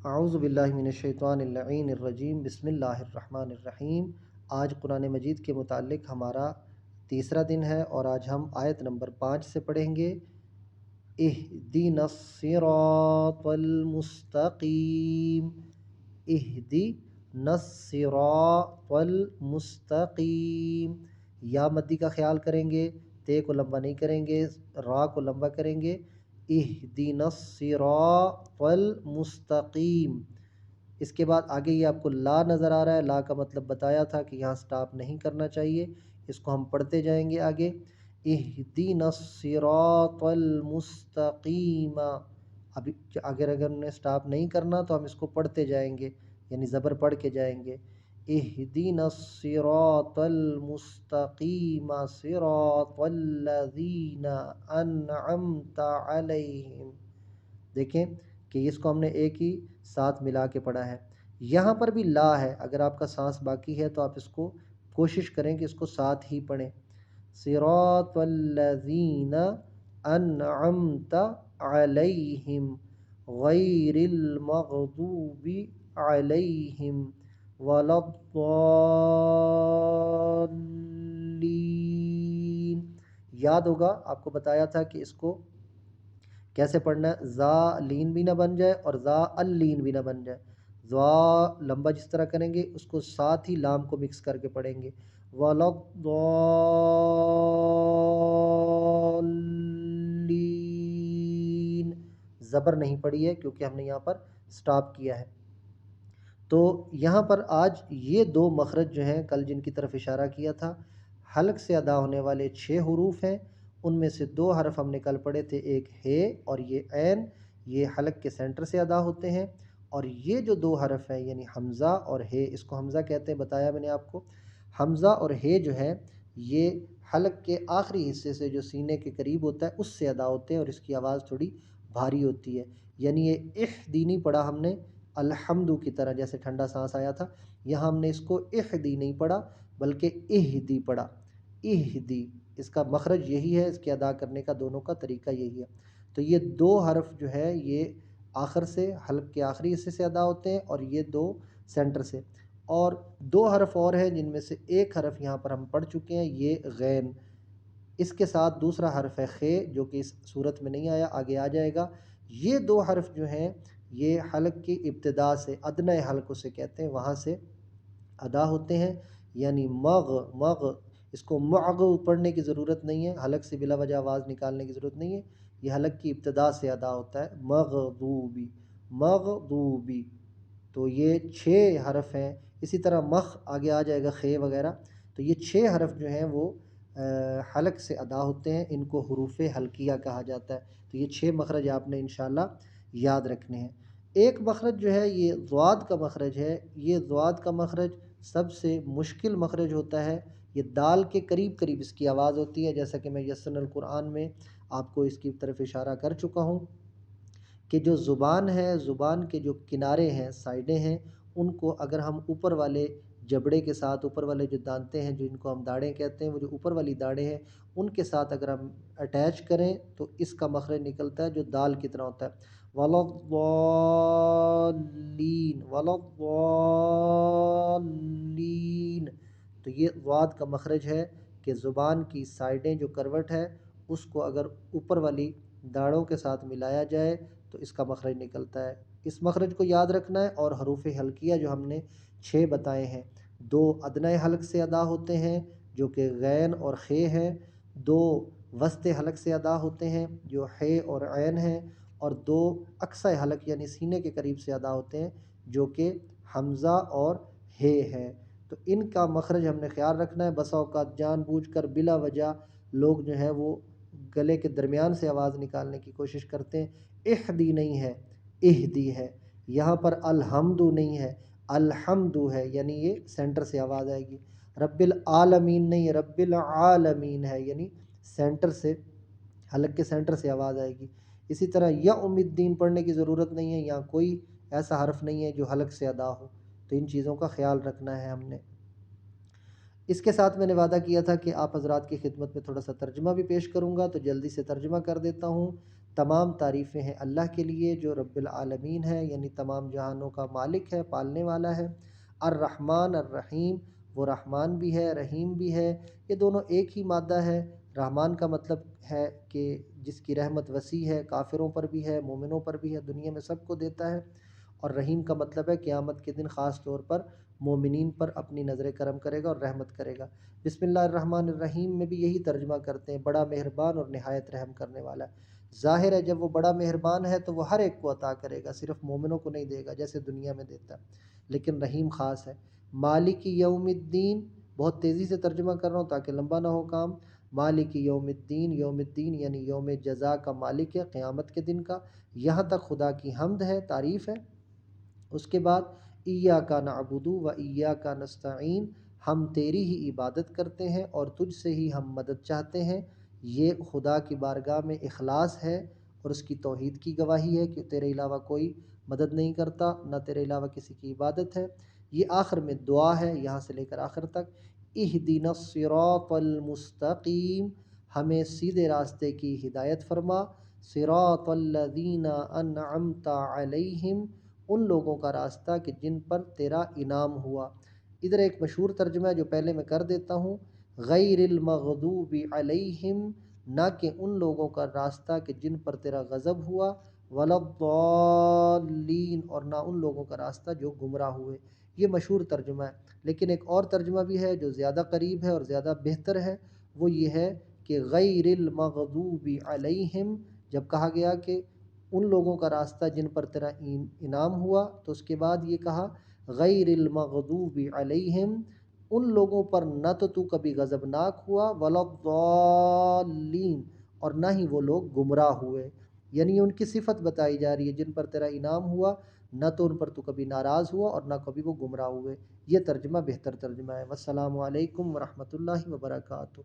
اعوذ باللہ من الشیطان اللعین الرجیم، بسم اللہ الرحمن الرحیم۔ آج قرآن مجید کے متعلق ہمارا تیسرا دن ہے اور آج ہم آیت نمبر 5 سے پڑھیں گے۔ اہدنا الصراط المستقیم، اہدنا الصراط المستقیم۔ یا مدی کا خیال کریں گے، تے کو لمبا نہیں کریں گے، را کو لمبا کریں گے۔ اہدنا الصراط المستقیم۔ اس کے بعد آگے یہ آپ کو لا نظر آ رہا ہے، لا کا مطلب بتایا تھا کہ یہاں سٹاپ نہیں کرنا چاہیے، اس کو ہم پڑھتے جائیں گے آگے۔ اہدنا الصراط المستقیم، ابھی اگر ہم نے سٹاپ نہیں کرنا تو ہم اس کو پڑھتے جائیں گے، یعنی زبر پڑھ کے جائیں گے۔ اہدنا الصراط المستقیم صراط الذین انعمت علیہم۔ دیکھیں کہ اس کو ہم نے ایک ہی ساتھ ملا کے پڑھا ہے۔ یہاں پر بھی لا ہے، اگر آپ کا سانس باقی ہے تو آپ اس کو کوشش کریں کہ اس کو ساتھ ہی پڑھیں۔ صراط الذین انعمت علیہم غیر المغضوب علیہم ولا الضالین۔ یاد ہوگا آپ کو بتایا تھا کہ اس کو کیسے پڑھنا ہے، زا لین بھی نہ بن جائے اور زا اللین بھی نہ بن جائے۔ زا لمبا جس طرح کریں گے اس کو ساتھ ہی لام کو مکس کر کے پڑھیں گے۔ ولا الضالین، زبر نہیں پڑی ہے کیونکہ ہم نے یہاں پر سٹاپ کیا ہے۔ تو یہاں پر آج یہ دو مخرج جو ہیں کل جن کی طرف اشارہ کیا تھا، حلق سے ادا ہونے والے 6 حروف ہیں، ان میں سے 2 حرف ہم نے کل پڑھے تھے، ایک ہے اور یہ عین، یہ حلق کے سینٹر سے ادا ہوتے ہیں، اور یہ جو 2 حرف ہیں یعنی حمزہ اور ہے، اس کو حمزہ کہتے ہیں، بتایا میں نے آپ کو۔ حمزہ اور ہے جو ہے یہ حلق کے آخری حصے سے جو سینے کے قریب ہوتا ہے اس سے ادا ہوتے ہیں، اور اس کی آواز تھوڑی بھاری ہوتی ہے، یعنی یہ اہدینی پڑھا ہم نے الحمدو کی طرح، جیسے ٹھنڈا سانس آیا تھا، یہاں ہم نے اس کو اہدی نہیں پڑھا بلکہ اہدی پڑھا، اہدی۔ اس کا مخرج یہی ہے، اس کے ادا کرنے کا دونوں کا طریقہ یہی ہے۔ تو یہ 2 حرف جو ہے یہ آخر سے حلق کے آخری حصے سے ادا ہوتے ہیں، اور یہ 2 سینٹر سے، اور 2 حرف اور ہیں جن میں سے ایک حرف یہاں پر ہم پڑھ چکے ہیں، یہ غین، اس کے ساتھ دوسرا حرف ہے خے جو کہ اس صورت میں نہیں آیا، آگے آ جائے گا۔ یہ 2 حرف جو ہیں یہ حلق کی ابتدا سے، ادنی حلق اسے کہتے ہیں، وہاں سے ادا ہوتے ہیں، یعنی مغ مغ، اس کو معغ پڑھنے کی ضرورت نہیں ہے، حلق سے بلا وجہ آواز نکالنے کی ضرورت نہیں ہے، یہ حلق کی ابتدا سے ادا ہوتا ہے، مغضوبی مغضوبی۔ تو یہ 6 حرف ہیں، اسی طرح مخ آگے آ جائے گا، خے وغیرہ، تو یہ 6 حرف جو ہیں وہ حلق سے ادا ہوتے ہیں، ان کو حروف حلقیہ کہا جاتا ہے۔ تو یہ 6 مخرج آپ نے انشاءاللہ یاد رکھنے ہیں۔ ایک مخرج جو ہے یہ ضاد کا مخرج ہے، یہ ضاد کا مخرج سب سے مشکل مخرج ہوتا ہے، یہ دال کے قریب قریب اس کی آواز ہوتی ہے، جیسا کہ میں یسن القرآن میں آپ کو اس کی طرف اشارہ کر چکا ہوں کہ جو زبان ہے، زبان کے جو کنارے ہیں، سائڈیں ہیں، ان کو اگر ہم اوپر والے جبڑے کے ساتھ، اوپر والے جو دانتے ہیں جن کو ہم داڑیں کہتے ہیں، وہ جو اوپر والی داڑیں ہیں ان کے ساتھ اگر ہم اٹیچ کریں تو اس کا مخرج نکلتا ہے جو دال کی طرح ہوتا ہے، ولا الضالین ولا الضالین۔ تو یہ ضاد کا مخرج ہے کہ زبان کی سائڈیں جو کروٹ ہے اس کو اگر اوپر والی داڑوں کے ساتھ ملایا جائے تو اس کا مخرج نکلتا ہے۔ اس مخرج کو یاد رکھنا ہے، اور حروف حلقیہ جو ہم نے 6 بتائے ہیں، 2 ادنی حلق سے ادا ہوتے ہیں جو کہ غین اور خے ہیں، 2 وسط حلق سے ادا ہوتے ہیں جو ہے اور عین ہیں، اور 2 اقصی حلق یعنی سینے کے قریب سے ادا ہوتے ہیں جو کہ حمزہ اور ہے ہے۔ تو ان کا مخرج ہم نے خیال رکھنا ہے، بسا اوقات جان بوجھ کر بلا وجہ لوگ جو ہیں وہ گلے کے درمیان سے آواز نکالنے کی کوشش کرتے ہیں، اہدی نہیں ہے، اہدی ہے، یہاں پر الحمد نہیں ہے، الحمد ہے، یعنی یہ سینٹر سے آواز آئے گی، رب العالمین نہیں ہے، رب العالمین ہے، یعنی سینٹر سے، حلق کے سینٹر سے آواز آئے گی۔ اسی طرح یوم الدین پڑھنے کی ضرورت نہیں ہے، یہاں کوئی ایسا حرف نہیں ہے جو حلق سے ادا ہو، تو ان چیزوں کا خیال رکھنا ہے ہم نے۔ اس کے ساتھ میں نے وعدہ کیا تھا کہ آپ حضرات کی خدمت میں تھوڑا سا ترجمہ بھی پیش کروں گا، تو جلدی سے ترجمہ کر دیتا ہوں تمام تعریفیں ہیں اللہ کے لیے جو رب العالمین ہے، یعنی تمام جہانوں کا مالک ہے، پالنے والا ہے۔ الرحمن الرحیم، وہ رحمان بھی ہے رحیم بھی ہے، یہ دونوں ایک ہی مادہ ہے۔ رحمان کا مطلب ہے کہ جس کی رحمت وسیع ہے، کافروں پر بھی ہے، مومنوں پر بھی ہے، دنیا میں سب کو دیتا ہے۔ اور رحیم کا مطلب ہے قیامت کے دن خاص طور پر مومنین پر اپنی نظر کرم کرے گا اور رحمت کرے گا۔ بسم اللہ الرحمن الرحیم میں بھی یہی ترجمہ کرتے ہیں، بڑا مہربان اور نہایت رحم کرنے والا ہے۔ ظاہر ہے جب وہ بڑا مہربان ہے تو وہ ہر ایک کو عطا کرے گا، صرف مومنوں کو نہیں دے گا جیسے دنیا میں دیتا ہے، لیکن رحیم خاص ہے۔ مالک یوم الدین، بہت تیزی سے ترجمہ کر رہا ہوں تاکہ لمبا نہ ہو کام۔ مالک یوم الدین، یوم الدین یعنی یوم جزا کا مالک ہے، قیامت کے دن کا۔ یہاں تک خدا کی حمد ہے، تعریف ہے۔ اس کے بعد ایاک نعبد و ایاک نستعین، ہم تیری ہی عبادت کرتے ہیں اور تجھ سے ہی ہم مدد چاہتے ہیں۔ یہ خدا کی بارگاہ میں اخلاص ہے اور اس کی توحید کی گواہی ہے کہ تیرے علاوہ کوئی مدد نہیں کرتا، نہ تیرے علاوہ کسی کی عبادت ہے۔ یہ آخر میں دعا ہے، یہاں سے لے کر آخر تک۔ اہدنا الصراط المستقیم، ہمیں سیدھے راستے کی ہدایت فرما۔ صراط الذین انعمت علیہم، ان لوگوں کا راستہ کہ جن پر تیرا انعام ہوا۔ ادھر ایک مشہور ترجمہ ہے جو پہلے میں کر دیتا ہوں، غیر المغضوب علیہم، نہ کہ ان لوگوں کا راستہ کہ جن پر تیرا غضب ہوا، ولا الضالین، اور نہ ان لوگوں کا راستہ جو گمراہ ہوئے۔ یہ مشہور ترجمہ ہے، لیکن ایک اور ترجمہ بھی ہے جو زیادہ قریب ہے اور زیادہ بہتر ہے، وہ یہ ہے کہ غیر المغضوب علیہم، جب کہا گیا کہ ان لوگوں کا راستہ جن پر تیرا انعام ہوا، تو اس کے بعد یہ کہا غیر المغضوب علیہم، ان لوگوں پر نہ تو کبھی غضبناک ہوا، ولا الضالین، اور نہ ہی وہ لوگ گمراہ ہوئے۔ یعنی ان کی صفت بتائی جا رہی ہے جن پر تیرا انعام ہوا، نہ تو ان پر تو کبھی ناراض ہوا اور نہ کبھی وہ گمراہ ہوئے۔ یہ ترجمہ بہتر ترجمہ ہے۔ والسلام علیکم ورحمۃ اللہ وبرکاتہ۔